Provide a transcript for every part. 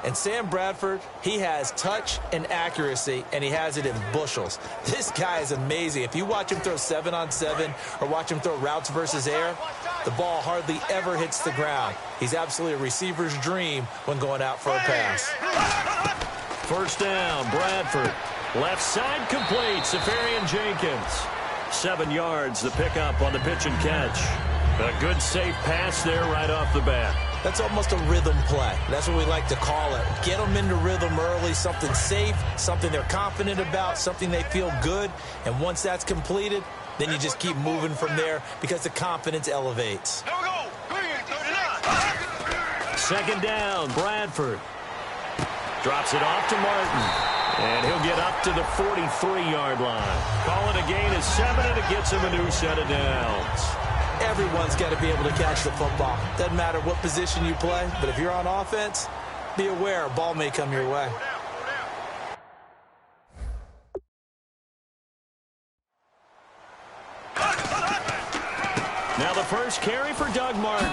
And Sam Bradford, he has touch and accuracy, and he has it in bushels. This guy is amazing. If you watch him throw 7-on-7 or watch him throw routes versus air, the ball hardly ever hits the ground. He's absolutely a receiver's dream when going out for a pass. First down, Bradford. Left side complete, Safarian Jenkins. 7 yards, the pickup on the pitch and catch. A good, safe pass there right off the bat. That's almost a rhythm play. That's what we like to call it. Get them into rhythm early, something safe, something they're confident about, something they feel good. And once that's completed, then you just keep moving from there because the confidence elevates. Here we go. Green, 39. Second down, Bradford. Drops it off to Martin. And he'll get up to the 43-yard line. Call it a gain of 7, and it gets him a new set of downs. Everyone's got to be able to catch the football. Doesn't matter what position you play, but if you're on offense, be aware a ball may come your way. Now the first carry for Doug Martin.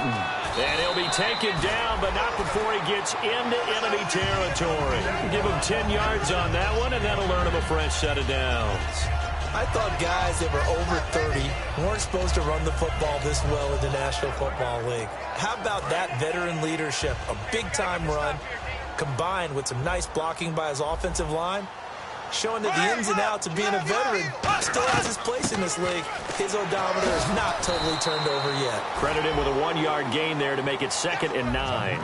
And he'll be taken down, but not before he gets into enemy territory. Give him 10 yards on that one, and that'll earn him a fresh set of downs. I thought guys that were over 30 weren't supposed to run the football this well in the National Football League. How about that veteran leadership? A big-time run combined with some nice blocking by his offensive line, showing that the ins and outs of being a veteran still has his place in this league. His odometer is not totally turned over yet. Credit him with a 1-yard gain there to make it 2nd and 9.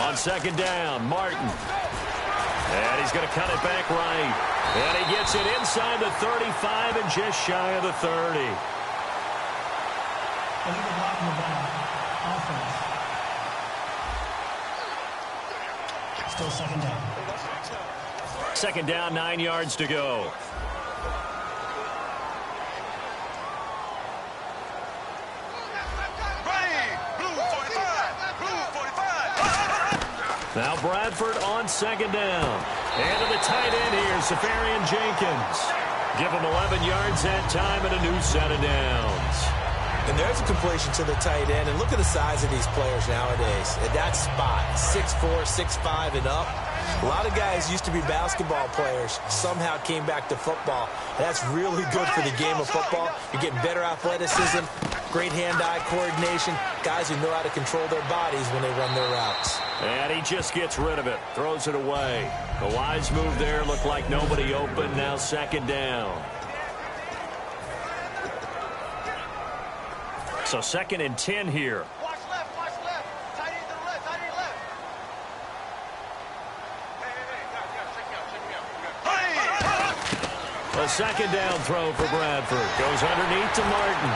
On second down, Martin. And he's going to cut it back right. And he gets it inside the 35 and just shy of the 30. Still second down. Second down, 9 yards to go. Now Bradford on second down. And to the tight end here, Safarian Jenkins. Give him 11 yards that time and a new set of downs. And there's a completion to the tight end. And look at the size of these players nowadays. At that spot, 6'4", 6'5", and up. A lot of guys used to be basketball players, somehow came back to football. That's really good for the game of football. You're getting better athleticism, great hand-eye coordination, guys who know how to control their bodies when they run their routes. And he just gets rid of it, throws it away. A wise move there, looked like nobody open, now second down. So 2nd and 10 here. Watch left, watch left. Tight end to the left, tight end left. A second down throw for Bradford. Goes underneath to Martin.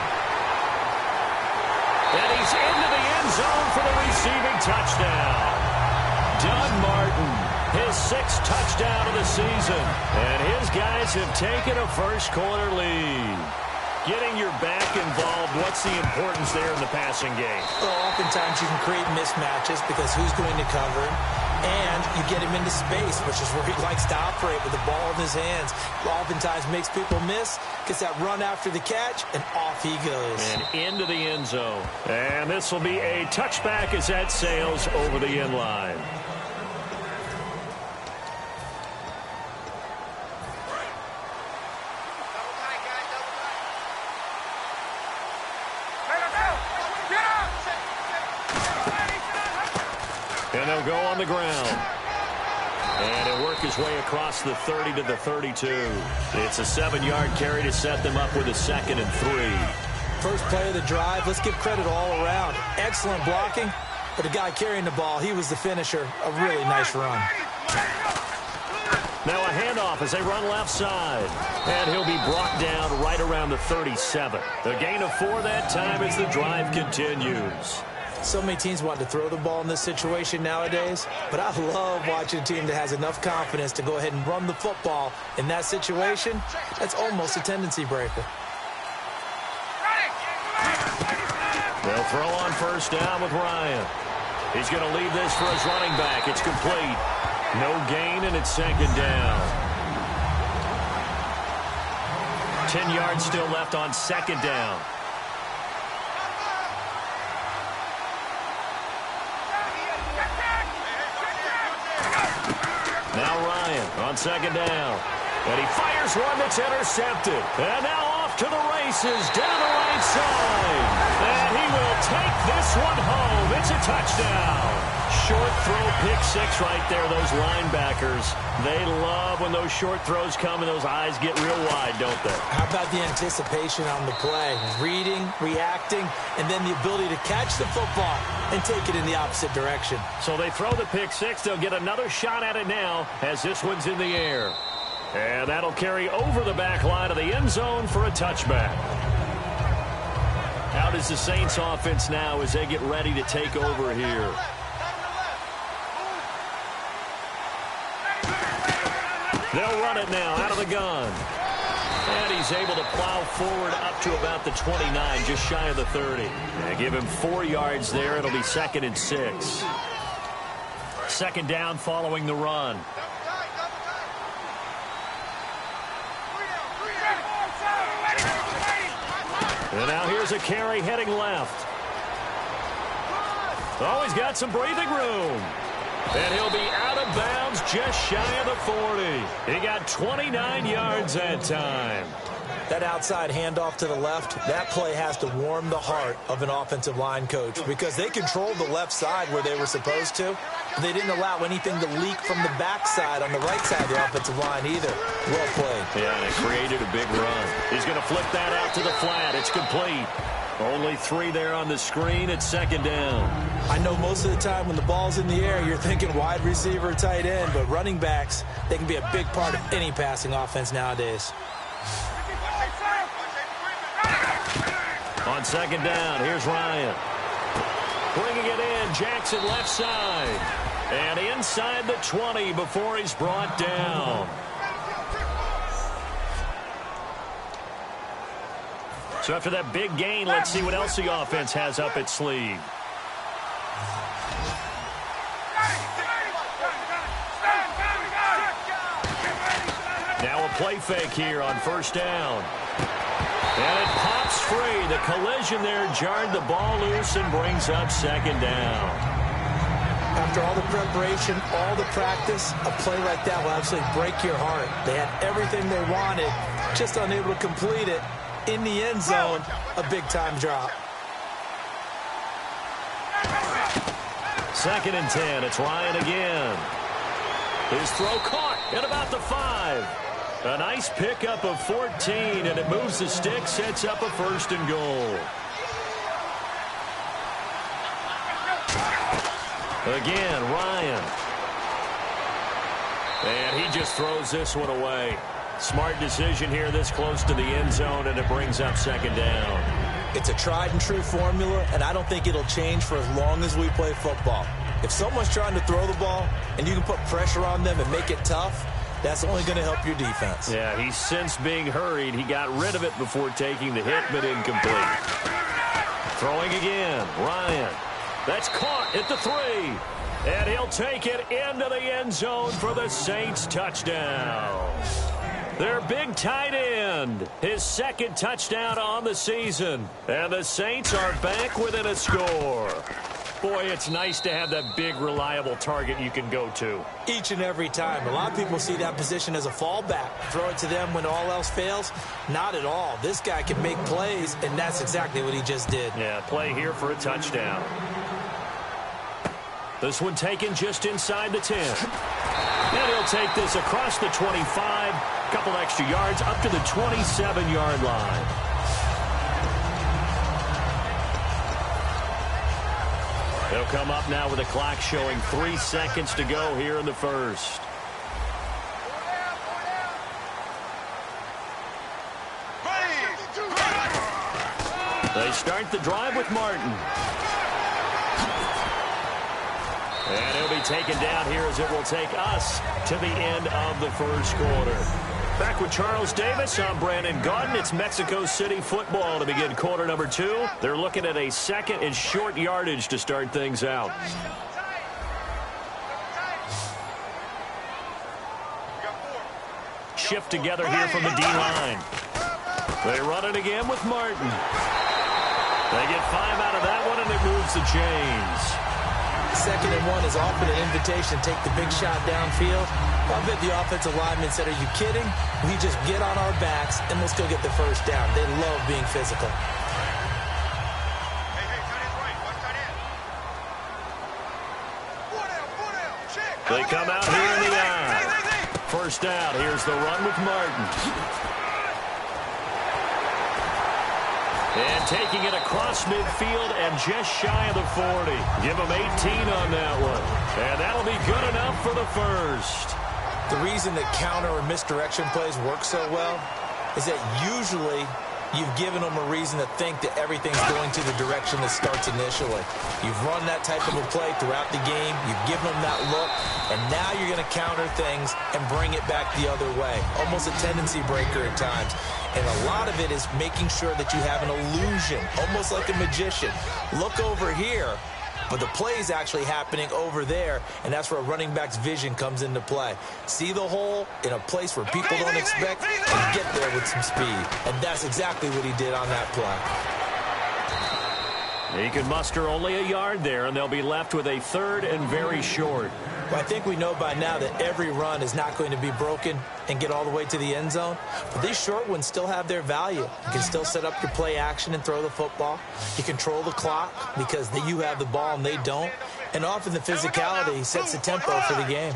And he's into the end zone for the receiving touchdown. Doug Martin, his 6th touchdown of the season. And his guys have taken a first-quarter lead. Getting your back involved, what's the importance there in the passing game? Well, oftentimes you can create mismatches because who's going to cover him, and you get him into space, which is where he likes to operate with the ball in his hands. Oftentimes makes people miss, gets that run after the catch, and off he goes. And into the end zone. And this will be a touchback as that sails over the end line. And they'll go on the ground. And he'll work his way across the 30 to the 32. It's a 7-yard carry to set them up with a 2nd and 3. First play of the drive, let's give credit all around. Excellent blocking, but the guy carrying the ball, he was the finisher. A really nice run. Now a handoff as they run left side. And he'll be brought down right around the 37. The gain of 4 that time as the drive continues. So many teams want to throw the ball in this situation nowadays, but I love watching a team that has enough confidence to go ahead and run the football in that situation. That's almost a tendency breaker. They'll throw on first down with Ryan. He's going to leave this for his running back. It's complete. No gain, and it's second down. 10 yards still left on second down. Now Ryan on second down. And he fires one that's intercepted. And now off to the races down the right side. And he will take this one home. It's a touchdown. Short throw, pick six right there. Those linebackers, they love when those short throws come and those eyes get real wide, don't they? How about the anticipation on the play? Reading, reacting, and then the ability to catch the football and take it in the opposite direction. So they throw the pick six. They'll get another shot at it now as this one's in the air. And that'll carry over the back line of the end zone for a touchback. How does the Saints offense now as they get ready to take over here? They'll run it now out of the gun. And he's able to plow forward up to about the 29, just shy of the 30. And give him 4 yards there. It'll be 2nd and 6. Second down following the run. And now here's a carry heading left. Oh, he's got some breathing room. And he'll be out of bounds just shy of the 40. He got 29 yards that time. That outside handoff to the left, that play has to warm the heart of an offensive line coach because they controlled the left side where they were supposed to. They didn't allow anything to leak from the backside on the right side of the offensive line either. Well played. Yeah, and it created a big run. He's going to flip that out to the flat. It's complete. Only 3 there on the screen. It's second down. I know most of the time when the ball's in the air, you're thinking wide receiver, tight end, but running backs, they can be a big part of any passing offense nowadays. On second down, here's Ryan. Bringing it in, Jackson left side. And inside the 20 before he's brought down. So after that big gain, let's see what else the offense has up its sleeve. Now a play fake here on first down. And it pops free. The collision there jarred the ball loose and brings up second down. After all the preparation, all the practice, a play like that will absolutely break your heart. They had everything they wanted, just unable to complete it. In the end zone, a big-time drop. 2nd and 10. It's Ryan again. His throw caught at about the 5. A nice pickup of 14, and it moves the stick, sets up a 1st and goal. Again, Ryan. And he just throws this one away. Smart decision here this close to the end zone, and it brings up second down. It's a tried-and-true formula, and I don't think it'll change for as long as we play football. If someone's trying to throw the ball, and you can put pressure on them and make it tough, that's only going to help your defense. Yeah, he's since being hurried. He got rid of it before taking the hit, but incomplete. Throwing again, Ryan. That's caught at the 3. And he'll take it into the end zone for the Saints touchdown. Their big tight end, his 2nd touchdown on the season. And the Saints are back within a score. Boy, it's nice to have that big, reliable target you can go to. Each and every time. A lot of people see that position as a fallback. Throw it to them when all else fails. Not at all. This guy can make plays, and that's exactly what he just did. Yeah, play here for a touchdown. This one taken just inside the 10. And he'll take this across the 25. A couple extra yards up to the 27-yard line. They'll come up now with a clock showing 3 seconds to go here in the first. They start the drive with Martin. And he'll be taken down here as it will take us to the end of the first quarter. Back with Charles Davis, I'm Brandon Gaudin. It's Mexico City football to begin quarter number 2. They're looking at a second and short yardage to start things out. Shift together here from the D-line. They run it again with Martin. They get 5 out of that one, and it moves the chains. 2nd and 1 is often an invitation to take the big shot downfield. I bet the offensive lineman said, are you kidding? We just get on our backs, and we'll still get the first down. They love being physical. They come out here in the eye. First down. Here's the run with Martin. And taking it across midfield and just shy of the 40. Give them 18 on that one. And that'll be good enough for the first. The reason that counter or misdirection plays work so well is that usually you've given them a reason to think that everything's going to the direction that starts initially. You've run that type of a play throughout the game. You've given them that look, and now you're going to counter things and bring it back the other way. Almost a tendency breaker at times. And a lot of it is making sure that you have an illusion, almost like a magician. Look over here, but the play is actually happening over there, and that's where a running back's vision comes into play. See the hole in a place where people don't expect and get there with some speed. And that's exactly what he did on that play. He can muster only a yard there, and they'll be left with a 3rd and very short. Well, I think we know by now that every run is not going to be broken and get all the way to the end zone. But these short ones still have their value. You can still set up your play action and throw the football. You control the clock because you have the ball and they don't. And often the physicality sets the tempo for the game.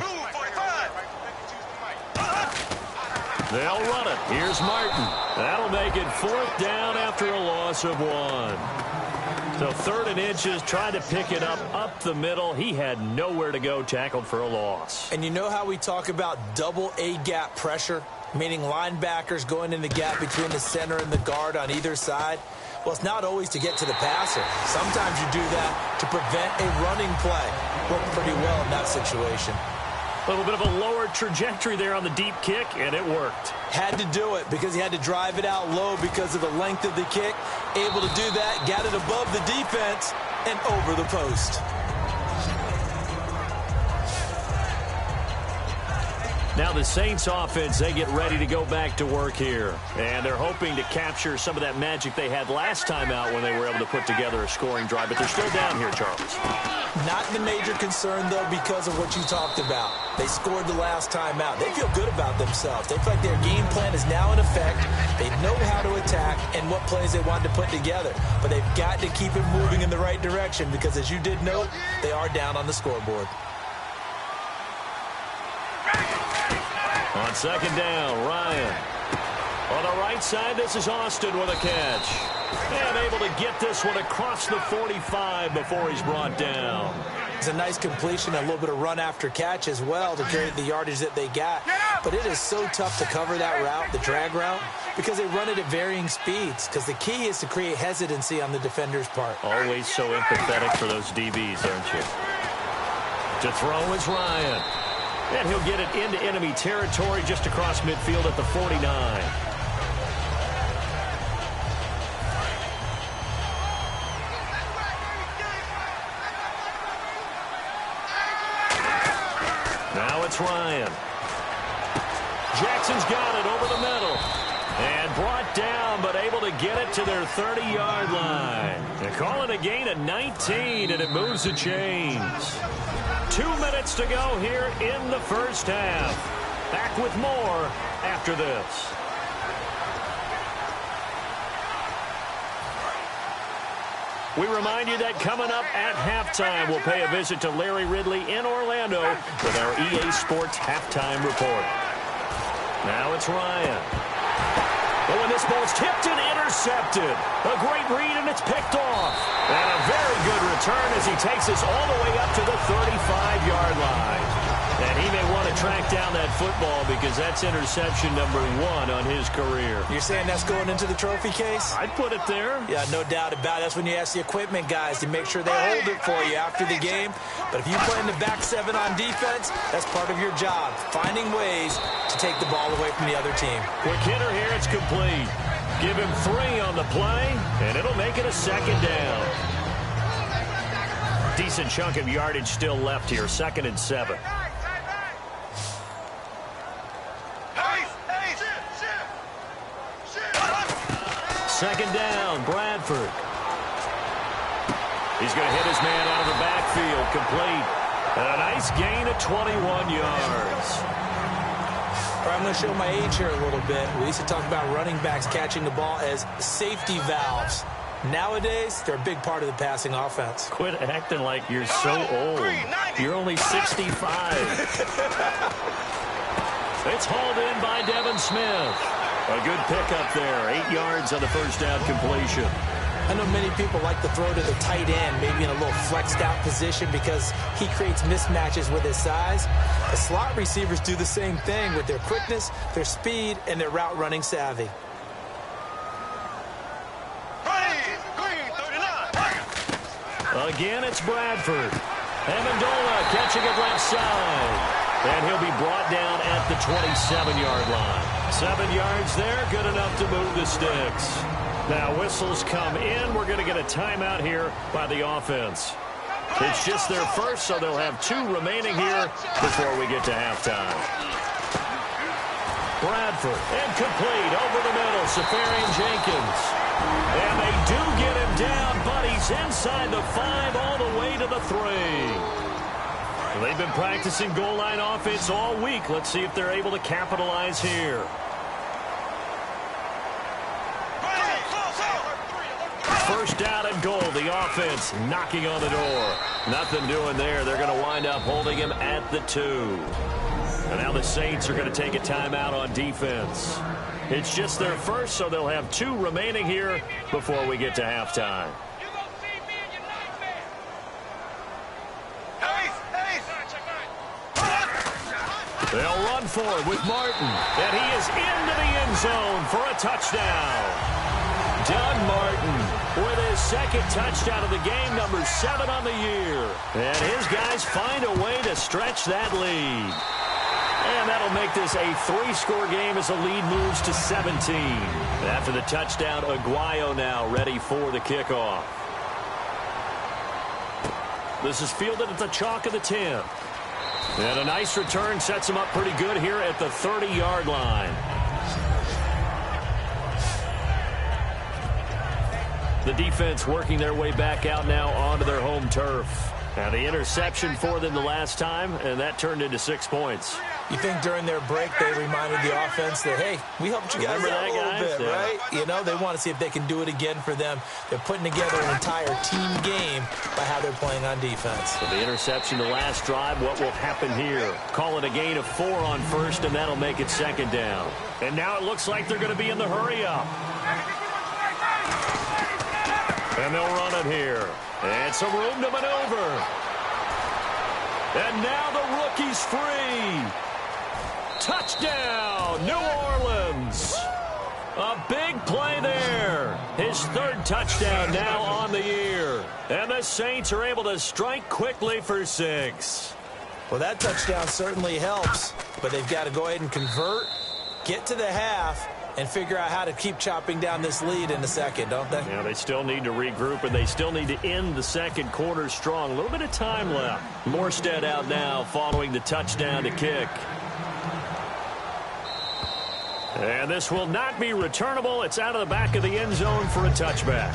They'll run it. Here's Martin. That'll make it 4th down after a loss of 1. So 3rd and inches, trying to pick it up the middle. He had nowhere to go, tackled for a loss. And you know how we talk about double A-gap pressure, meaning linebackers going in the gap between the center and the guard on either side? Well, it's not always to get to the passer. Sometimes you do that to prevent a running play. Worked pretty well in that situation. A little bit of a lower trajectory there on the deep kick, and it worked. Had to do it because he had to drive it out low because of the length of the kick. Able to do that, got it above the defense and over the post. Now the Saints offense, they get ready to go back to work here. And they're hoping to capture some of that magic they had last time out when they were able to put together a scoring drive. But they're still down here, Charles. Not the major concern, though, because of what you talked about. They scored the last time out. They feel good about themselves. They feel like their game plan is now in effect. They know how to attack and what plays they want to put together. But they've got to keep it moving in the right direction because, as you did note, they are down on the scoreboard. On 2nd down, Ryan. On the right side, this is Austin with a catch. And able to get this one across the 45 before he's brought down. It's a nice completion, a little bit of run after catch as well to create the yardage that they got. But it is so tough to cover that route, the drag route, because they run it at varying speeds. Because the key is to create hesitancy on the defender's part. Always so empathetic for those DBs, aren't you? To throw is Ryan. And he'll get it into enemy territory just across midfield at the 49. Now it's Ryan. Jackson's got it over the middle. And brought down, but able to get it to their 30-yard line. They call it a gain of 19, and it moves the chains. 2 minutes to go here in the first half. Back with more after this. We remind you that coming up at halftime, we'll pay a visit to Larry Ridley in Orlando with our EA Sports Halftime Report. Now it's Ryan. But when this ball's tipped and intercepted, a great read and it's picked off. And a very good return as he takes us all the way up to the 35-yard line. And He may want to track down that football because that's interception number 1 on his career. You're saying that's going into the trophy case? I'd put it there. Yeah, no doubt about it. That's when you ask the equipment guys to make sure they hold it for you after the game. But if you play in the back 7 on defense, that's part of your job, finding ways to take the ball away from the other team. Quick hitter here, it's complete. Give him 3 on the play, and it'll make it a second down. Decent chunk of yardage still left here, 2nd and 7. Second down, Bradford. He's going to hit his man out of the backfield, complete. And a nice gain of 21 yards. All right, I'm going to show my age here a little bit. We used to talk about running backs catching the ball as safety valves. Nowadays, they're a big part of the passing offense. Quit acting like you're so old. You're only 65. It's hauled in by Devin Smith. A good pickup there. 8 yards on the first down completion. I know many people like to throw to the tight end, maybe in a little flexed out position because he creates mismatches with his size. The slot receivers do the same thing with their quickness, their speed, and their route running savvy. Again, it's Bradford. Amendola catching it left side. And he'll be brought down at the 27-yard line. 7 yards there, good enough to move the sticks. Now whistles come in. We're going to get a timeout here by the offense. It's just their first, so they'll have 2 remaining here before we get to halftime. Bradford, incomplete, over the middle, Safarian Jenkins. And they do get him down, but he's inside the 5 all the way to the 3. They've been practicing goal line offense all week. Let's see if they're able to capitalize here. First down and goal. The offense knocking on the door. Nothing doing there. They're going to wind up holding him at the 2. And now the Saints are going to take a timeout on defense. It's just their first, so they'll have 2 remaining here before we get to halftime. They'll run for it with Martin. And he is into the end zone for a touchdown. Doug Martin with his 2nd touchdown of the game, number 7 on the year. And his guys find a way to stretch that lead. And that'll make this a 3-score game as the lead moves to 17. After the touchdown, Aguayo now ready for the kickoff. This is fielded at the chalk of the 10. And a nice return sets him up pretty good here at the 30-yard line. The defense working their way back out now onto their home turf. Now the interception for them the last time, and that turned into 6 points. You think during their break they reminded the offense that, hey, we helped you guys out a little bit, right? You know, they want to see if they can do it again for them. They're putting together an entire team game by how they're playing on defense. So the interception the last drive, what will happen here? Call it a gain of 4 on first, and that'll make it 2nd down. And now it looks like they're going to be in the hurry-up. And they'll run it here. And some room to maneuver. And now the rookie's free. Touchdown, New Orleans. A big play there. His 3rd touchdown now on the year. And the Saints are able to strike quickly for 6. Well, that touchdown certainly helps, but they've got to go ahead and convert, get to the half, and figure out how to keep chopping down this lead in the second, don't they? Yeah, they still need to regroup, and they still need to end the second quarter strong. A little bit of time left. Morstead out now following the touchdown to kick. And this will not be returnable. It's out of the back of the end zone for a touchback.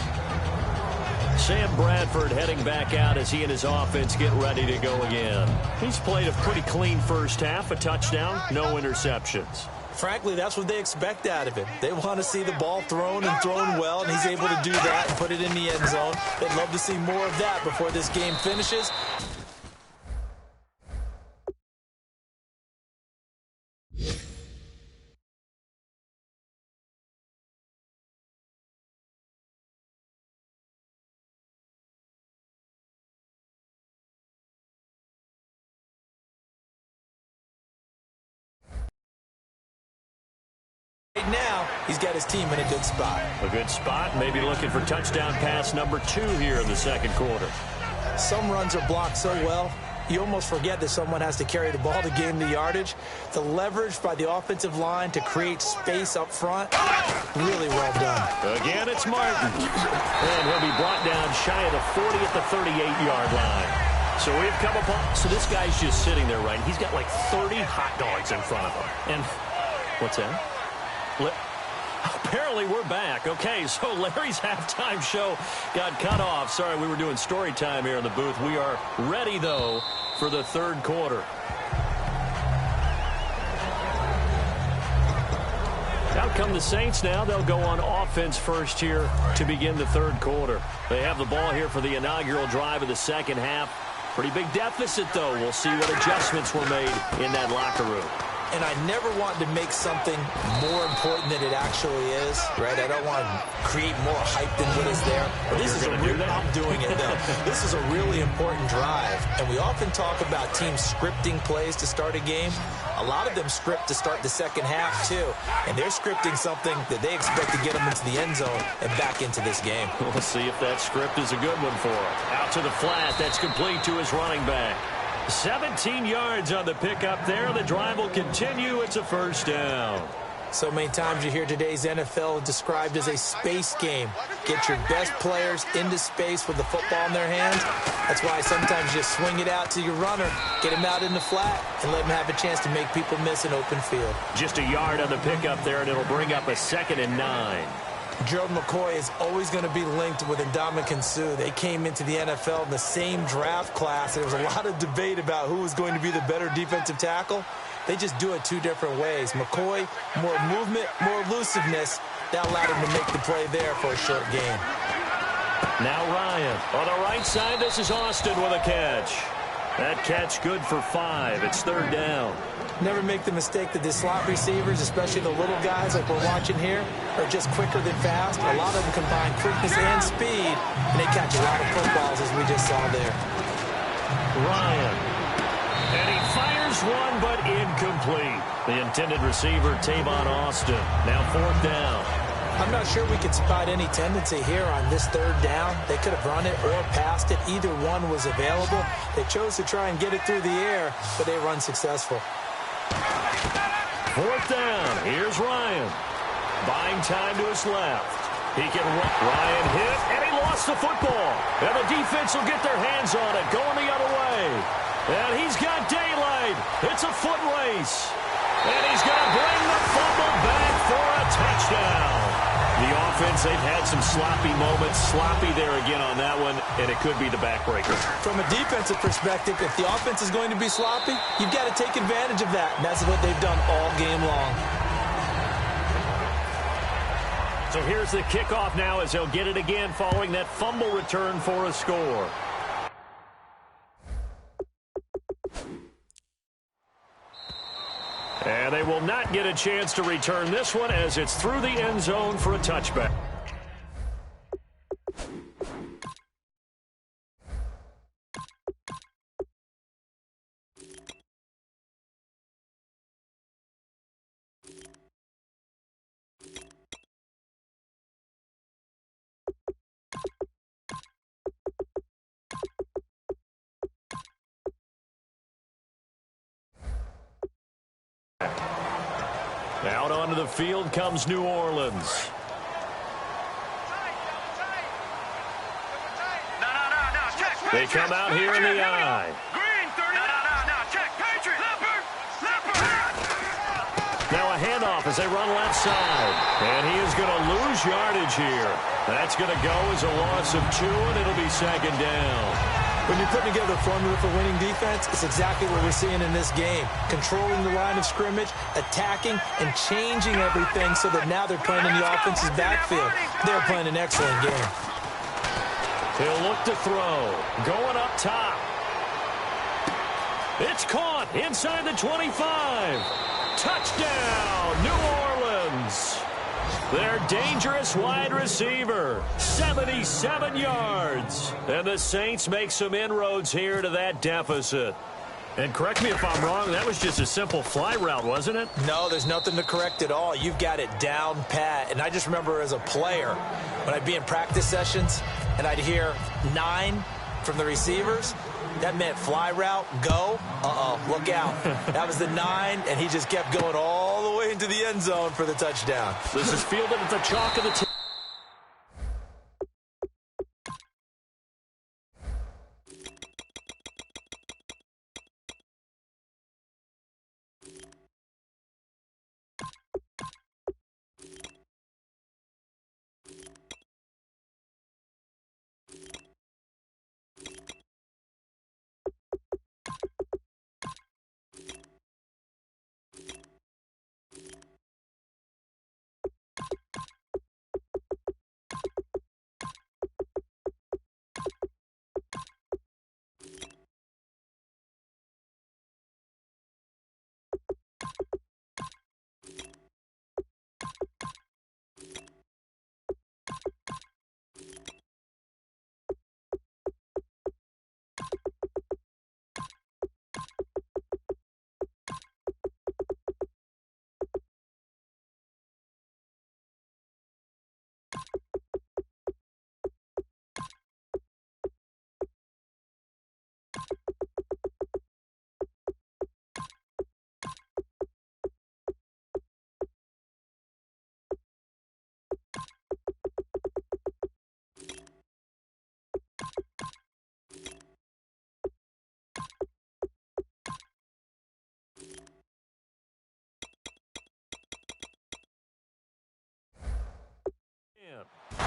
Sam Bradford heading back out as he and his offense get ready to go again. He's played a pretty clean first half, a touchdown, no interceptions. Frankly, that's what they expect out of him. They want to see the ball thrown and thrown well, and he's able to do that and put it in the end zone. They'd love to see more of that before this game finishes. Right now, he's got his team in a good spot. A good spot, maybe looking for touchdown pass number 2 here in the second quarter. Some runs are blocked so well, you almost forget that someone has to carry the ball to gain the yardage. The leverage by the offensive line to create space up front, really well done. Again, it's Martin. And he'll be brought down shy of the 40 at the 38-yard line. So we've come upon, so this guy's just sitting there, right? He's got like 30 hot dogs in front of him. And what's that? Apparently we're back. Okay, so Larry's halftime show got cut off. Sorry, we were doing story time here in the booth. We are ready, though, for the third quarter. Out come the Saints now. They'll go on offense first here to begin the third quarter. They have the ball here for the inaugural drive of the second half. Pretty big deficit, though. We'll see what adjustments were made in that locker room. And I never want to make something more important than it actually is, right? I don't want to create more hype than what is there. But this is I'm doing it, though. This is a really important drive. And we often talk about teams scripting plays to start a game. A lot of them script to start the second half, too. And they're scripting something that they expect to get them into the end zone and back into this game. We'll see if that script is a good one for them. Out to the flat. That's complete to his running back. 17 yards on the pickup there. The drive will continue. It's a first down. So many times you hear today's NFL described as a space game. Get your best players into space with the football in their hands. That's why sometimes you swing it out to your runner, get him out in the flat, and let him have a chance to make people miss an open field. Just a yard on the pickup there, and it'll bring up a 2nd and 9. Gerald McCoy is always going to be linked with Ndamukong Suh. They came into the NFL in the same draft class. There was a lot of debate about who was going to be the better defensive tackle. They just do it 2 different ways. McCoy, more movement, more elusiveness. That allowed him to make the play there for a short gain. Now Ryan. On the right side, this is Austin with a catch. That catch good for 5. It's 3rd down. Never make the mistake that the slot receivers, especially the little guys like we're watching here, are just quicker than fast. A lot of them combine quickness and speed, and they catch a lot of footballs, as we just saw there. Ryan. And he fires one, but incomplete. The intended receiver, Tavon Austin. Now 4th down. I'm not sure we could spot any tendency here on this 3rd down. They could have run it or passed it. Either one was available. They chose to try and get it through the air, but they run successful. 4th down. Here's Ryan. Buying time to his left. He can run. Ryan hit, and he lost the football. And the defense will get their hands on it, going the other way. And he's got daylight. It's a foot race. And he's going to bring the fumble back for a touchdown. The offense, they've had some sloppy moments. Sloppy there again on that one, and it could be the backbreaker. From a defensive perspective, if the offense is going to be sloppy, you've got to take advantage of that. And that's what they've done all game long. So here's the kickoff now as they'll get it again following that fumble return for a score. And they will not get a chance to return this one as it's through the end zone for a touchback. Out onto the field comes New Orleans. They come out here in the eye. Now a handoff as they run left side. And he is going to lose yardage here. That's going to go as a loss of 2, and it'll be 2nd down. When you're putting together a formula for winning defense, it's exactly what we're seeing in this game. Controlling the line of scrimmage, attacking, and changing everything so that now they're playing in the offense's backfield. They're playing an excellent game. He'll look to throw. Going up top. It's caught inside the 25. Touchdown, New Orleans. Their dangerous wide receiver, 77 yards. And the Saints make some inroads here to that deficit. And correct me if I'm wrong, that was just a simple fly route, wasn't it? No, there's nothing to correct at all. You've got it down pat. And I just remember as a player, when I'd be in practice sessions and I'd hear 9 from the receivers, that meant fly route, go, look out. That was the 9, and he just kept going all the way into the end zone for the touchdown. This is fielded at the chalk of the team.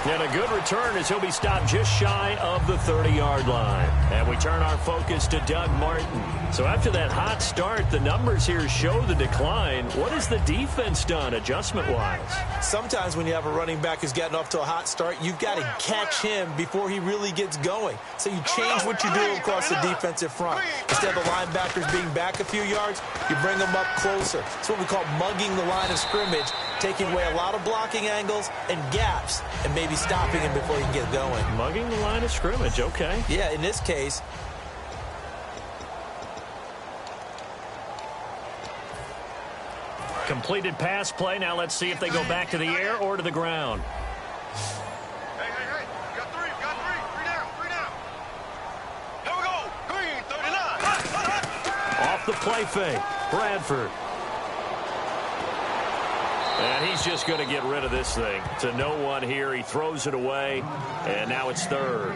And a good return as he'll be stopped just shy of the 30-yard line. And we turn our focus to Doug Martin. So after that hot start, the numbers here show the decline. What has the defense done adjustment-wise? Sometimes when you have a running back who's gotten off to a hot start, you've got to catch him before he really gets going. So you change what you do across the defensive front. Instead of the linebackers being back a few yards, you bring them up closer. It's what we call mugging the line of scrimmage, taking away a lot of blocking angles and gaps and maybe stopping him before he can get going. Mugging the line of scrimmage, okay. Yeah, in this case. Completed pass play. Now let's see if they go back to the air or to the ground. Hey, you got 3, you got 3. 3 down, 3 down. Here we go. Green, 39. Off the play fake, Bradford. And he's just going to get rid of this thing. To no one here. He throws it away, and now it's third.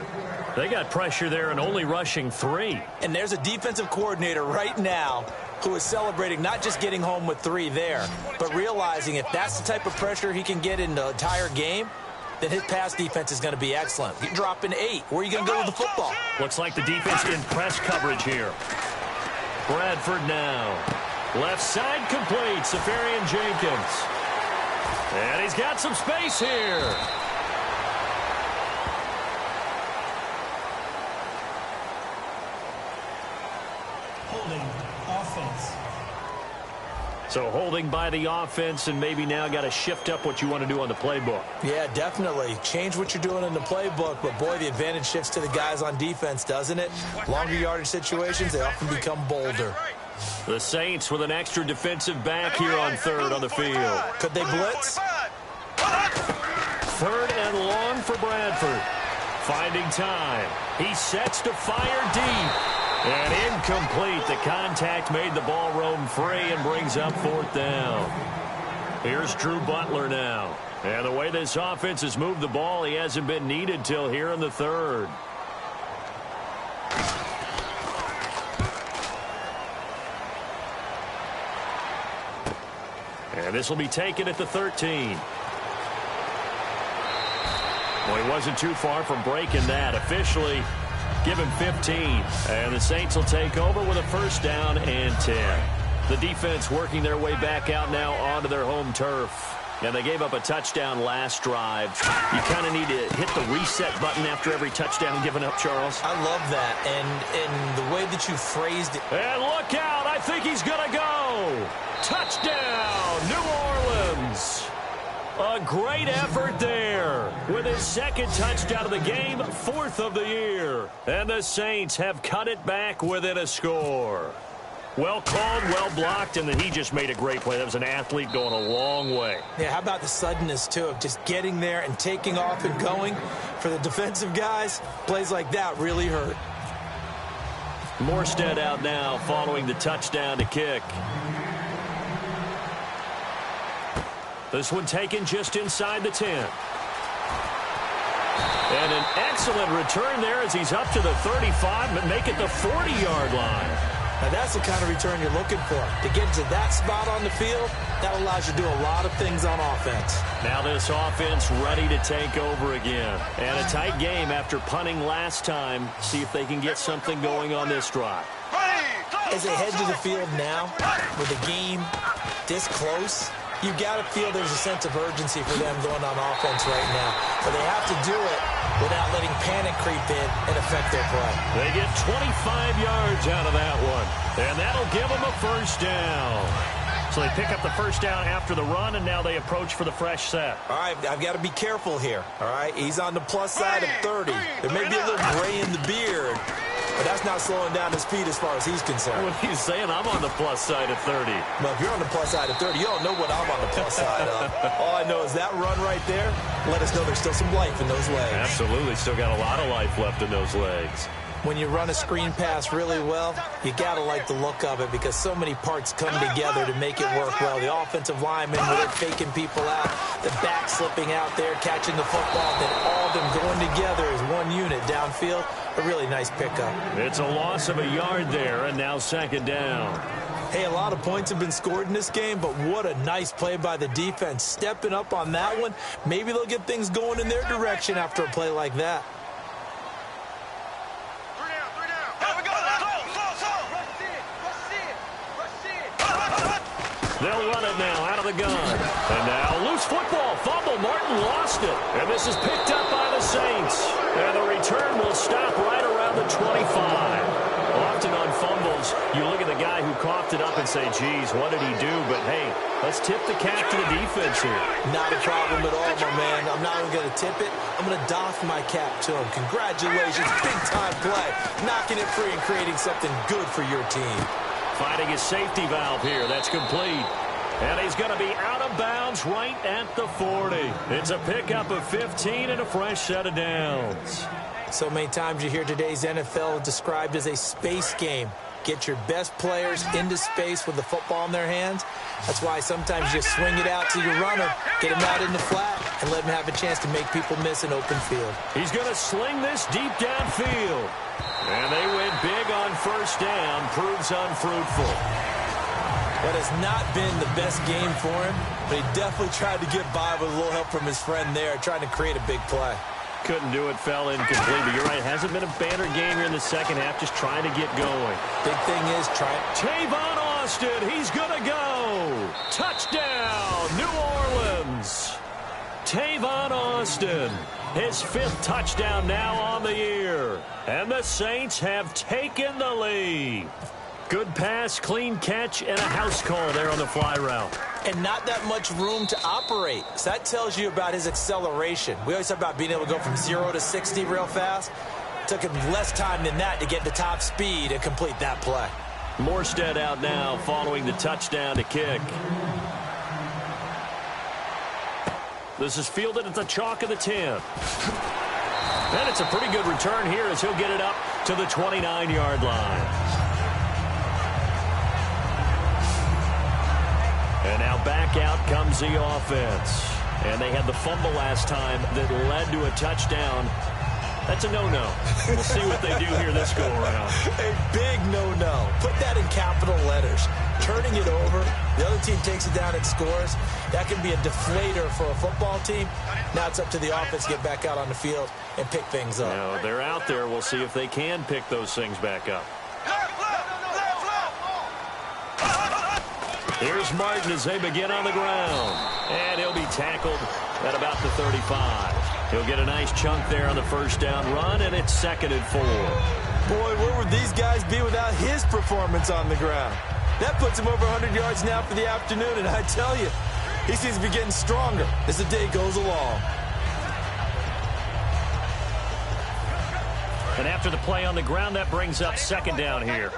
They got pressure there and only rushing 3. And there's a defensive coordinator right now who is celebrating not just getting home with 3 there, but realizing if that's the type of pressure he can get in the entire game, then his pass defense is going to be excellent. You're dropping 8. Where are you going to go with the football? Looks like the defense in press coverage here. Bradford now. Left side complete. Safarian Jenkins. And he's got some space here. Holding offense. So holding by the offense, and maybe now got to shift up what you want to do on the playbook. Yeah, definitely. Change what you're doing in the playbook, but boy, the advantage shifts to the guys on defense, doesn't it? Longer yardage situations, they often become bolder. The Saints with an extra defensive back here on third on the field. Could they blitz? Third and long for Bradford. Finding time. He sets to fire deep. And incomplete. The contact made the ball roam free and brings up 4th down. Here's Drew Butler now. And the way this offense has moved the ball, he hasn't been needed till here in the third. And this will be taken at the 13. Well, he wasn't too far from breaking that. Officially, give him 15. And the Saints will take over with a 1st down and 10. The defense working their way back out now onto their home turf. And they gave up a touchdown last drive. You kind of need to hit the reset button after every touchdown given up, Charles. I love that. And the way that you phrased it. And look out. I think he's going to go. Touchdown, New Orleans. A great effort there with his 2nd touchdown of the game, 4th of the year. And the Saints have cut it back within a score. Well called, well blocked, and then he just made a great play. That was an athlete going a long way. Yeah, how about the suddenness, too, of just getting there and taking off and going? For the defensive guys, plays like that really hurt. Morstead out now following the touchdown to kick. This one taken just inside the 10. And an excellent return there as he's up to the 35, but make it the 40-yard line. Now, that's the kind of return you're looking for. To get to that spot on the field, that allows you to do a lot of things on offense. Now this offense ready to take over again. And a tight game after punting last time. See if they can get something going on this drive. As they head to the field now, with the game this close, you've got to feel there's a sense of urgency for them going on offense right now. But they have to do it without letting panic creep in and affect their play. They get 25 yards out of that one. And that'll give them a first down. So they pick up the first down after the run, and now they approach for the fresh set. All right, I've got to be careful here. All right, he's on the plus side of 30. There may be a little gray in the beard, but that's not slowing down his speed as far as he's concerned. What he's saying, I'm on the plus side of 30. Well, if you're on the plus side of 30, you don't know what I'm on the plus side of. All I know is that run right there let us know there's still some life in those legs. Absolutely, still got a lot of life left in those legs. When you run a screen pass really well, you got to like the look of it because so many parts come together to make it work well. The offensive linemen, where they're faking people out, the back slipping out there, catching the football, then all of them going together as one unit downfield. A really nice pickup. It's a loss of a yard there, and now second down. Hey, a lot of points have been scored in this game, but what a nice play by the defense. Stepping up on that one, maybe they'll get things going in their direction after a play like that. They'll run it now out of the gun. And now loose football. Fumble. Martin lost it. And this is picked up by the Saints. And the return will stop right around the 25. Often on fumbles, you look at the guy who coughed it up and say, geez, what did he do? But, hey, let's tip the cap to the defense here. Not a problem at all, my man. I'm not even going to tip it. I'm going to doff my cap to him. Congratulations. Big-time play. Knocking it free and creating something good for your team. Finding his safety valve here. That's complete. And he's going to be out of bounds right at the 40. It's a pickup of 15 and a fresh set of downs. So many times you hear today's NFL described as a space game. Get your best players into space with the football in their hands. That's why sometimes you swing it out to your runner, get him out in the flat, and let him have a chance to make people miss an open field. He's going to sling this deep downfield. And they went big on first down. Proves unfruitful. That has not been the best game for him, but he definitely tried to get by with a little help from his friend there, trying to create a big play. Couldn't do it, fell incomplete. But you're right, hasn't been a banner game here in the second half, just trying to get going. Big thing is trying. Tavon Austin, he's going to go. Touchdown, New Orleans. Tavon Austin, his 5th touchdown now on the year. And the Saints have taken the lead. Good pass, clean catch, and a house call there on the fly route. And not that much room to operate. So that tells you about his acceleration. We always talk about being able to go from 0 to 60 real fast. It took him less time than that to get the top speed and complete that play. Morstead out now following the touchdown to kick. This is fielded at the chalk of the 10. And it's a pretty good return here as he'll get it up to the 29-yard line. And now back out comes the offense. And they had the fumble last time that led to a touchdown. That's a no-no. We'll see what they do here this go-around. A big no-no. Put that in capital letters. Turning it over, the other team takes it down and scores. That can be a deflator for a football team. Now it's up to the offense to get back out on the field and pick things up. Now, they're out there. We'll see if they can pick those things back up. Here's Martin as they begin on the ground. And he'll be tackled at about the 35. He'll get a nice chunk there on the first down run, and it's 2nd and 4. Boy, where would these guys be without his performance on the ground? That puts him over 100 yards now for the afternoon, and I tell you, he seems to be getting stronger as the day goes along. And after the play on the ground, that brings up 2nd down here.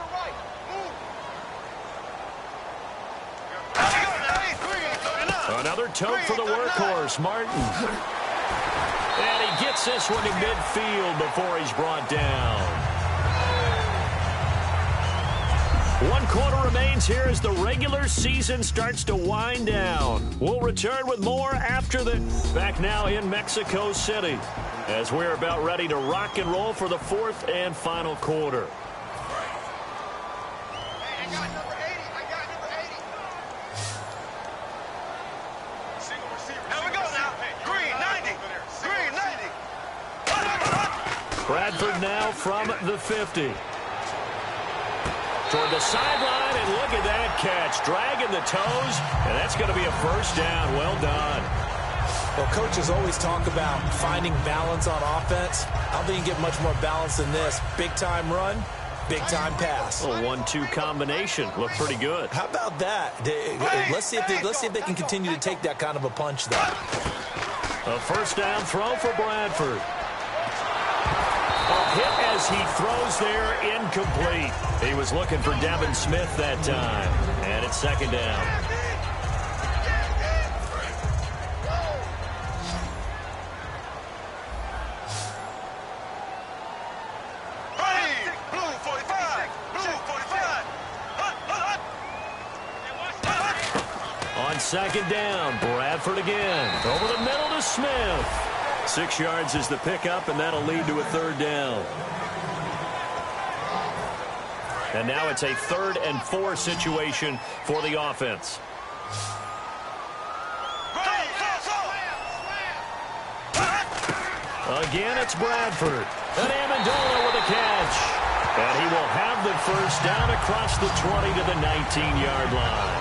Another tote for the workhorse, Martin. And he gets this one to midfield before he's brought down. 1 quarter remains here as the regular season starts to wind down. We'll return with more after the... Back now in Mexico City as we're about ready to rock and roll for the 4th and final quarter. Hey, I got number 80. I got number 80. Single receiver. Here we go now. Green, 90. Green, 90. Bradford now from the 50. Toward the sideline, and look at that catch. Dragging the toes, and that's going to be a first down. Well done. Well, coaches always talk about finding balance on offense. I don't think you get much more balance than this. Big-time run, big-time pass. A 1-2 combination. Looked pretty good. How about that? Let's see if they can continue to take that kind of a punch, though. A first down throw for Bradford. A hit as he throws there, incomplete. He was looking for Devin Smith that time. And it's second down. Blue 45. Blue 45. On second down, Bradford again. Over the middle to Smith. 6 yards is the pickup, and that'll lead to a third down. And now it's a 3rd and 4 situation for the offense. Again, it's Bradford. And Amendola with a catch. And he will have the first down across the 20 to the 19-yard line.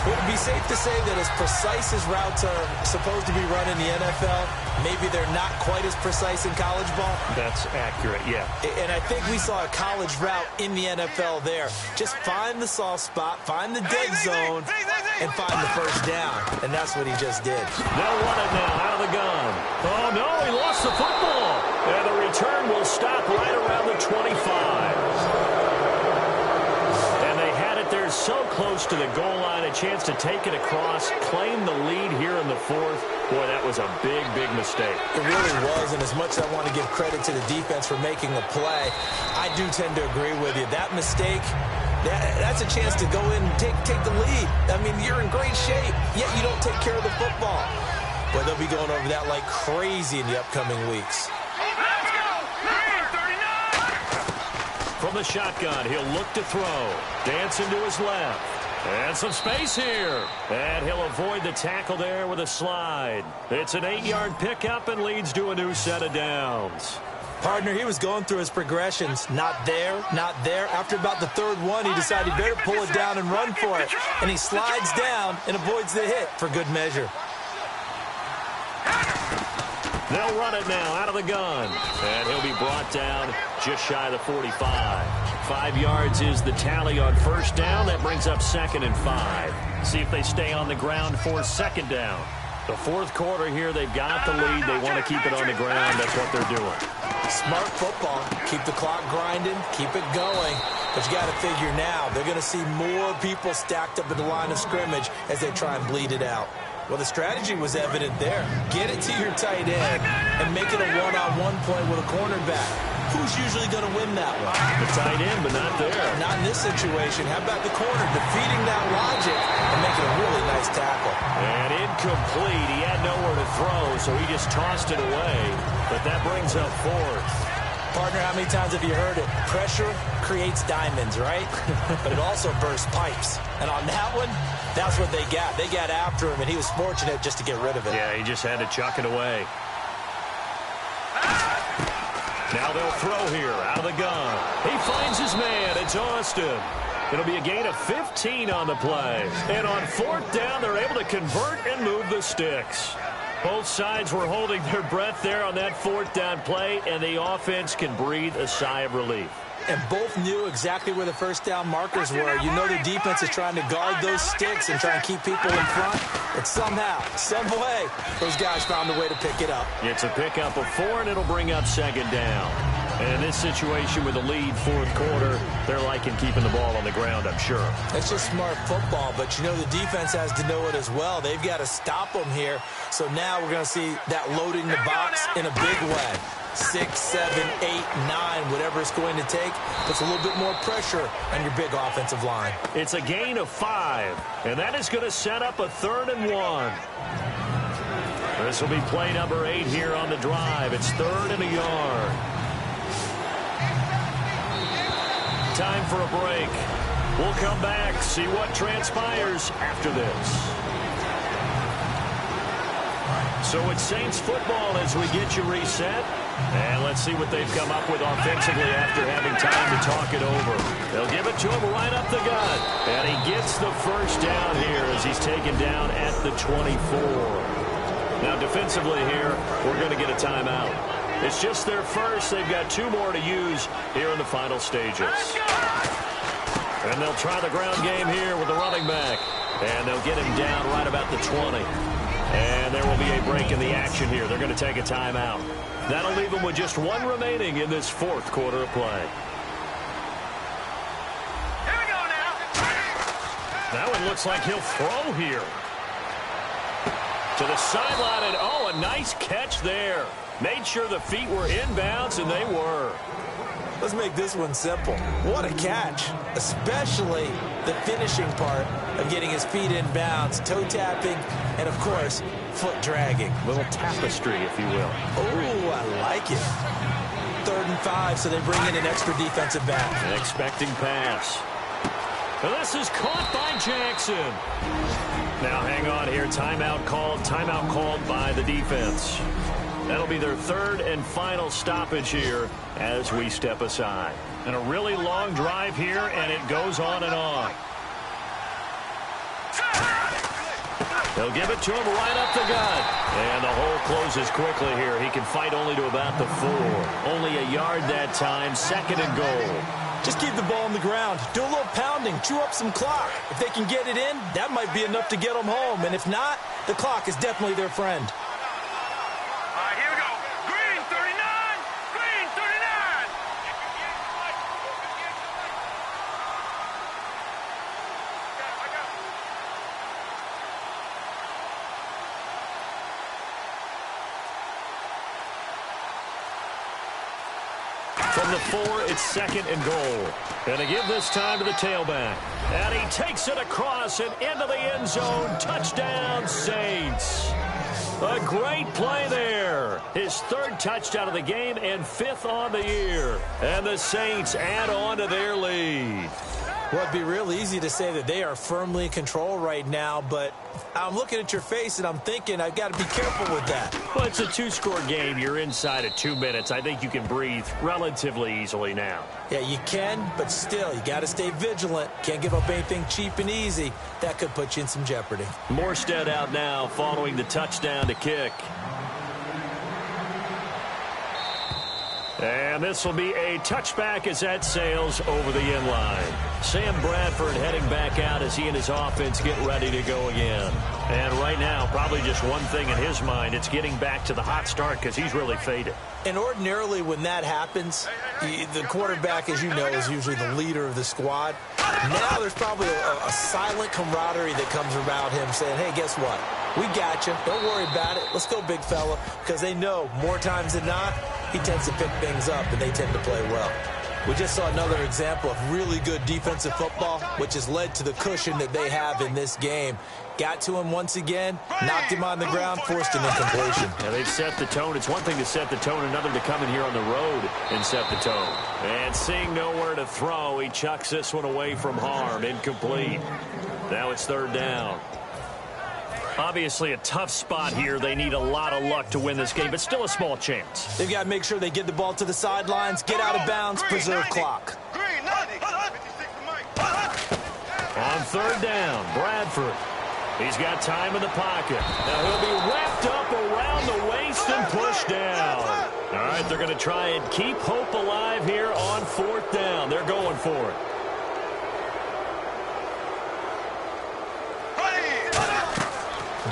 Would it be safe to say that as precise as routes are supposed to be run in the NFL, maybe they're not quite as precise in college ball? That's accurate, yeah. And I think we saw a college route in the NFL there. Just find the soft spot, find the dead zone, and find the first down. And that's what he just did. They'll run it now out of the gun. Oh, no, he lost the football. And the return will stop right around the 25. They're so close to the goal line, a chance to take it across, claim the lead here in the 4th. Boy, that was a big, big mistake. It really was, and as much as I want to give credit to the defense for making the play, I do tend to agree with you. That mistake, that's a chance to go in and take the lead. I mean, you're in great shape, yet you don't take care of the football. But they'll be going over that like crazy in the upcoming weeks. From the shotgun, he'll look to throw. Dancing to his left. And some space here. And he'll avoid the tackle there with a slide. It's an 8-yard pickup and leads to a new set of downs. Partner, he was going through his progressions. Not there, not there. After about the 3rd one, he decided he better pull it down and run for it. And he slides down and avoids the hit for good measure. They'll run it now out of the gun. And he'll be brought down just shy of the 45. 5 yards is the tally on first down. That brings up 2nd and 5. See if they stay on the ground for second down. The 4th quarter here, they've got the lead. They want to keep it on the ground. That's what they're doing. Smart football. Keep the clock grinding. Keep it going. But you got to figure now, they're going to see more people stacked up at the line of scrimmage as they try and bleed it out. Well, the strategy was evident there. Get it to your tight end and make it a one-on-one play with a cornerback. Who's usually going to win that one? The tight end, but not there. Not in this situation. How about the corner defeating that logic and making a really nice tackle? And incomplete. He had nowhere to throw, so he just tossed it away. But that brings up 4th. Partner, how many times have you heard it? Pressure creates diamonds, right? But it also bursts pipes. And on that one, that's what they got. They got after him, and he was fortunate just to get rid of it. Yeah, he just had to chuck it away. Now they'll throw here out of the gun. He finds his man. It's Austin. It'll be a gain of 15 on the play. And on 4th down, they're able to convert and move the sticks. Both sides were holding their breath there on that 4th down play, and the offense can breathe a sigh of relief. And both knew exactly where the first down markers were. You know the defense is trying to guard those sticks and try and keep people in front. But somehow, some way, those guys found a way to pick it up. It's a pickup of 4, and it'll bring up second down. And in this situation with a lead fourth quarter, they're liking keeping the ball on the ground, I'm sure. That's just smart football, but you know the defense has to know it as well. They've got to stop them here. So now we're going to see that loading the box in a big way. 6, 7, 8, 9, whatever it's going to take, puts a little bit more pressure on your big offensive line. It's a gain of 5, and that is going to set up a 3rd and 1. This will be play number 8 here on the drive. It's 3rd and a yard. Time for a break. We'll come back, see what transpires after this. So it's Saints football as we get you reset. And let's see what they've come up with offensively after having time to talk it over. They'll give it to him right up the gut. And he gets the first down here as he's taken down at the 24. Now defensively here, we're going to get a timeout. It's just their first. They've got 2 more to use here in the final stages. And they'll try the ground game here with the running back. And they'll get him down right about the 20. And there will be a break in the action here. They're going to take a timeout. That'll leave them with just 1 remaining in this fourth quarter of play. Here we go now. That one looks like he'll throw here. To the sideline, and oh, a nice catch there. Made sure the feet were inbounds, and they were. Let's make this one simple. What a catch, especially the finishing part of getting his feet in bounds, toe tapping, and, of course, foot dragging. Little tapestry, if you will. Oh, I like it. 3rd and 5, so they bring in an extra defensive back. An expecting pass. And this is caught by Jackson. Now hang on here. Timeout called by the defense. That'll be their 3rd and final stoppage here as we step aside. And a really long drive here, and it goes on and on. They'll give it to him right up the gut. And the hole closes quickly here. He can fight only to about the 4. Only a yard that time. 2nd and goal. Just keep the ball on the ground. Do a little pounding. Chew up some clock. If they can get it in, that might be enough to get them home. And if not, the clock is definitely their friend. All right, here we go. Green 39. Green 39. From the 4, it's 2nd and goal. And they give this time to the tailback. And he takes it across and into the end zone. Touchdown, Saints. A great play there. His 3rd touchdown of the game and 5th on the year. And the Saints add on to their lead. Well, it'd be real easy to say that they are firmly in control right now, but I'm looking at your face and I'm thinking I've got to be careful with that. Well, it's a 2-score game. You're inside of 2 minutes. I think you can breathe relatively easily now. Yeah, you can, but still, you got to stay vigilant. Can't give up anything cheap and easy. That could put you in some jeopardy. Morstead out now following the touchdown to kick. And this will be a touchback as that sails over the end line. Sam Bradford heading back out as he and his offense get ready to go again. And right now, probably just one thing in his mind, it's getting back to the hot start because he's really faded. And ordinarily when that happens, the quarterback, as you know, is usually the leader of the squad. Now there's probably a silent camaraderie that comes around him saying, hey, guess what? We got you. Don't worry about it. Let's go, big fella. Because they know more times than not, he tends to pick things up, and they tend to play well. We just saw another example of really good defensive football, which has led to the cushion that they have in this game. Got to him once again, knocked him on the ground, forced an incompletion. Yeah, they've set the tone. It's one thing to set the tone, another to come in here on the road and set the tone. And seeing nowhere to throw, he chucks this one away from harm. Incomplete. Now it's 3rd down. Obviously a tough spot here. They need a lot of luck to win this game, but still a small chance. They've got to make sure they get the ball to the sidelines, get out of bounds, preserve clock. Green 90. 56 to Mike. On 3rd down, Bradford. He's got time in the pocket. Now he'll be wrapped up around the waist and pushed down. All right, they're going to try and keep hope alive here on 4th down. They're going for it.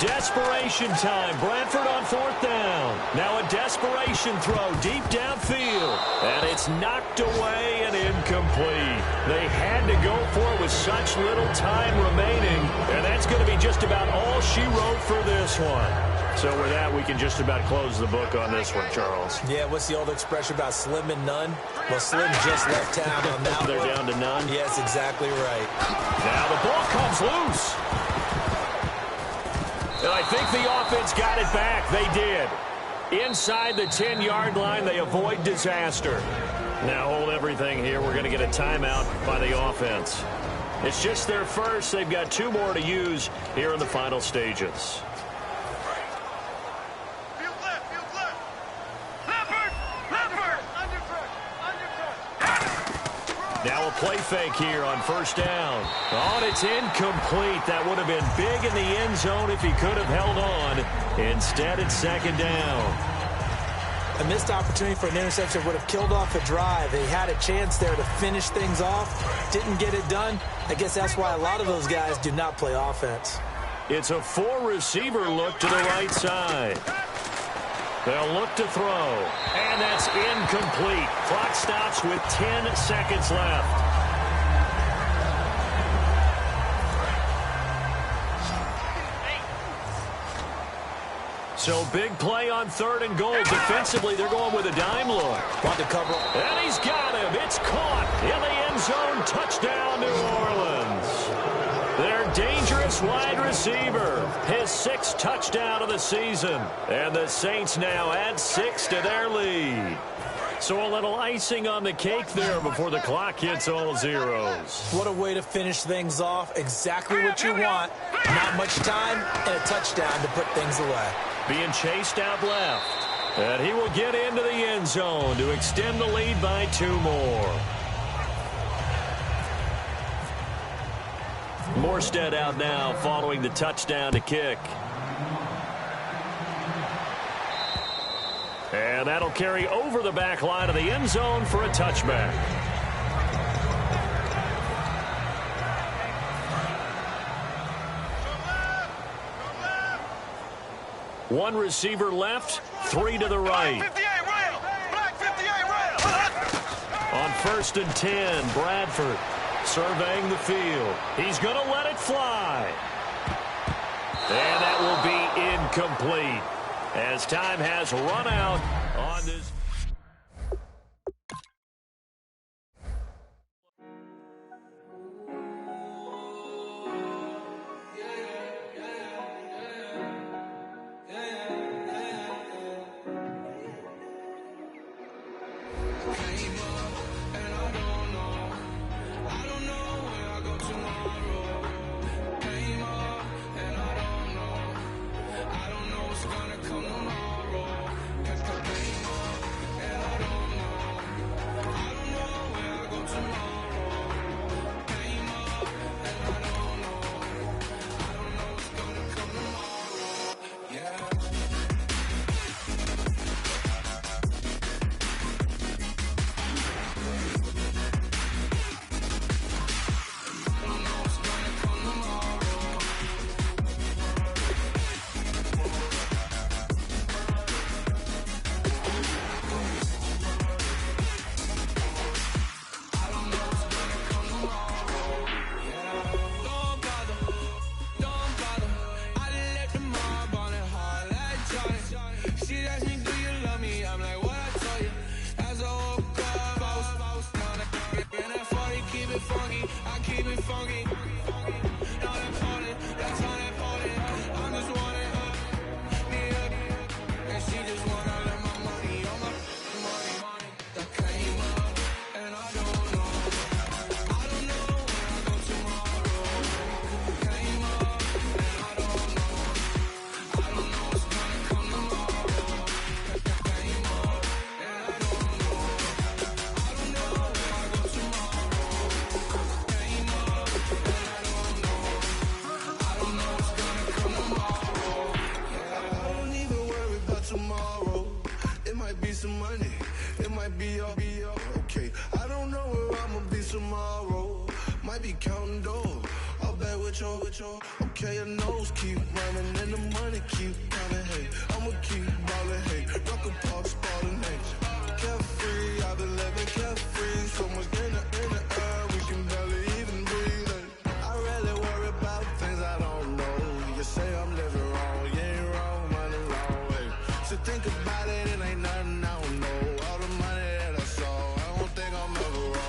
Desperation time. Bradford on 4th down. Now a desperation throw deep downfield. And it's knocked away and incomplete. They had to go for it with such little time remaining. And that's going to be just about all she wrote for this one. So with that, we can just about close the book on this one, Charles. Yeah, what's the old expression about slim and none? Well, Slim just left town on that They're one. down to none? Yes, exactly right. Now the ball comes loose. And I think the offense got it back. They did. Inside the 10-yard line, they avoid disaster. Now hold everything here. We're going to get a timeout by the offense. It's just their first. They've got 2 more to use here in the final stages. Field left, field left. Leopard, leopard. Under. Now a play fake here on 1st down. Oh, and it's incomplete. That would have been big in the end zone if he could have held on. Instead, it's 2nd down. A missed opportunity for an interception would have killed off a drive. They had a chance there to finish things off. Didn't get it done. I guess that's why a lot of those guys do not play offense. It's a 4-receiver look to the right side. They'll look to throw. And that's incomplete. Clock stops with 10 seconds left. So big play on 3rd and goal. Defensively, they're going with a dime look. Want to cover. And he's got him. It's caught in the end zone. Touchdown, New Orleans. Their dangerous wide receiver. His 6th touchdown of the season. And the Saints now add 6 to their lead. So a little icing on the cake there before the clock hits all zeros. What a way to finish things off. Exactly what you want. Not much time and a touchdown to put things away. Being chased out left. And he will get into the end zone to extend the lead by 2 more. Morstead out now following the touchdown to kick. And that'll carry over the back line of the end zone for a touchback. One receiver left, 3 to the right. Black 58 rail. Black 58 rail. On 1st and 10, Bradford surveying the field. He's going to let it fly. And that will be incomplete as time has run out on this. Okay, I don't know where I'ma be tomorrow. Might be counting dough. fall back with your. Okay, your nose keep running and the money keep coming. Hey, I'ma keep ballin'. Hey, rock a pop, ballin'. Hey, carefree, I've been living carefree. So much in the air, we can barely even breathe. Hey, I rarely worry about things I don't know. You say I'm living wrong, you ain't wrong, money long way. So think about it, it ain't nothing I don't know. All the money that I saw, I don't think I'm ever wrong.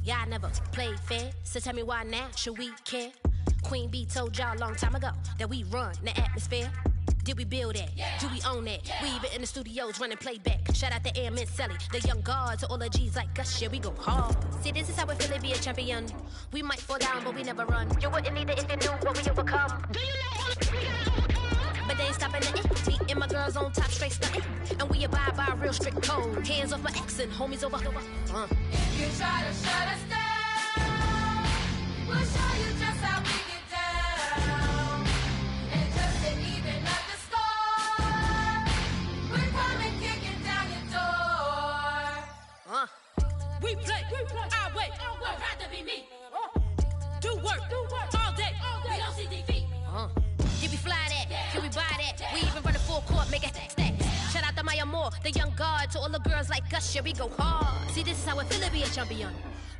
Y'all never played fair, so tell me why now should we care? Queen Bee told y'all a long time ago that we run the atmosphere. Did we build that? Yeah. Do we own that? Yeah. We even in the studios running playback. Shout out to Air and Sally, the young guards, to all the G's like us. Yeah, we go hard. See, this is how we feel to be a champion. We might fall down, but we never run. You wouldn't need it if you knew what we overcome. Do you know all we gotta overcome? But they ain't stopping the me and my girls on top, straight stunting. And we abide by a real strict code. Hands off my ex and homies over. If you try to shut us down, we'll show you just how we get down. And just to even up the score, we're coming kicking down your door. for the young guard. To all the girls like us, yeah, we go hard. See, this is how it feel to be a champion.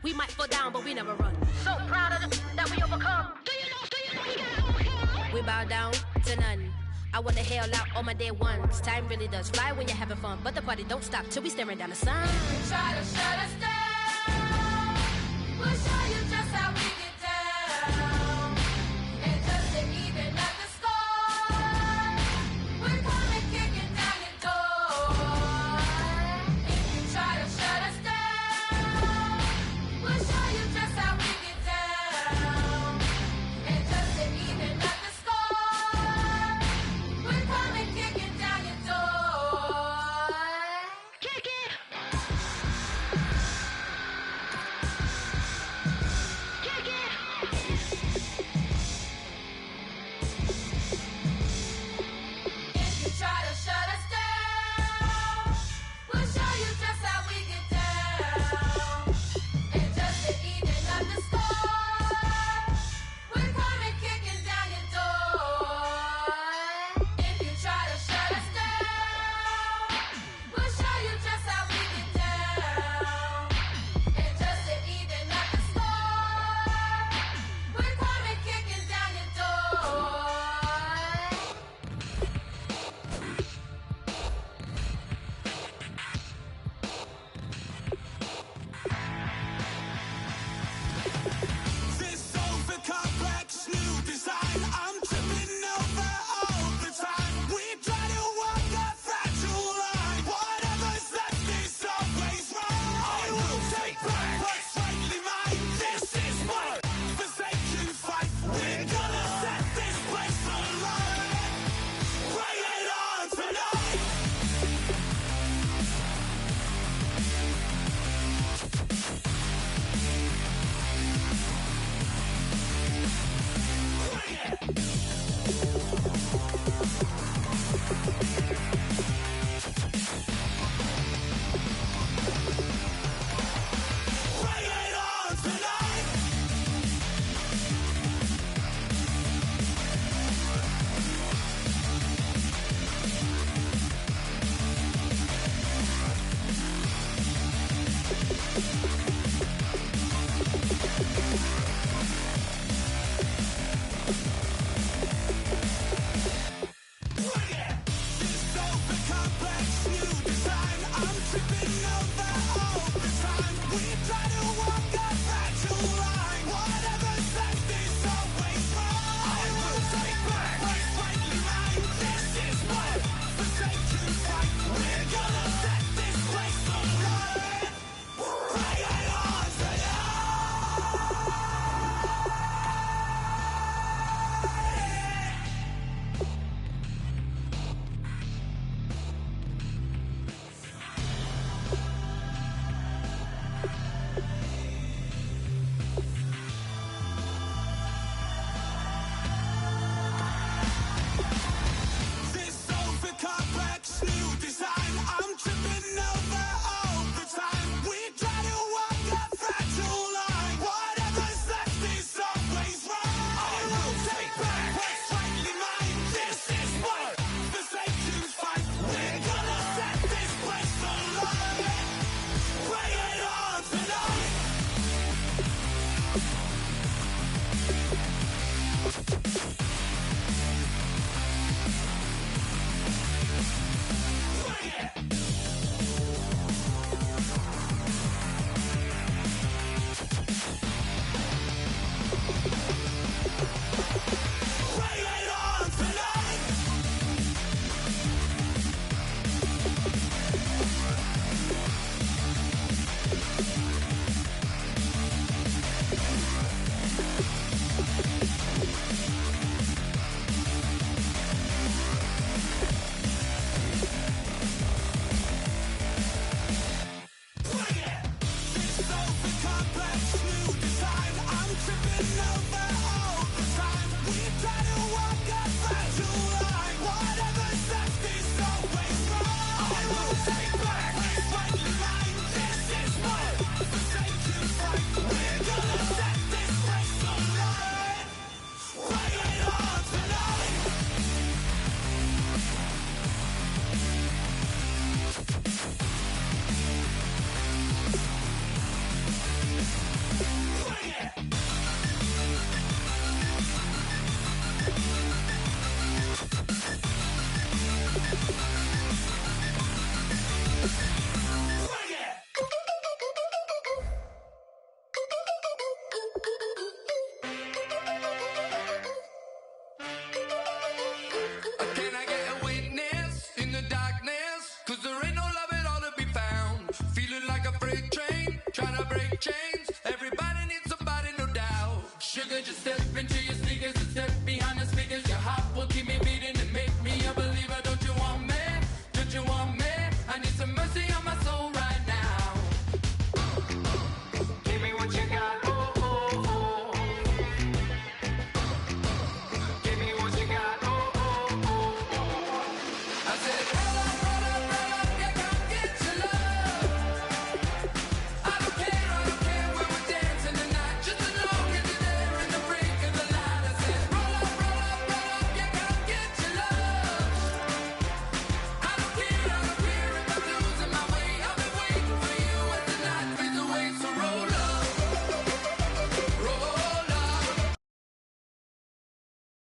We might fall down, but we never run. So proud of them that we overcome. Do you know we got overcome? We bow down to none. I wanna hail out all my day ones. Time really does fly when you're having fun, but the party don't stop till we staring down the sun. Try to shut us down. We'll show you just how we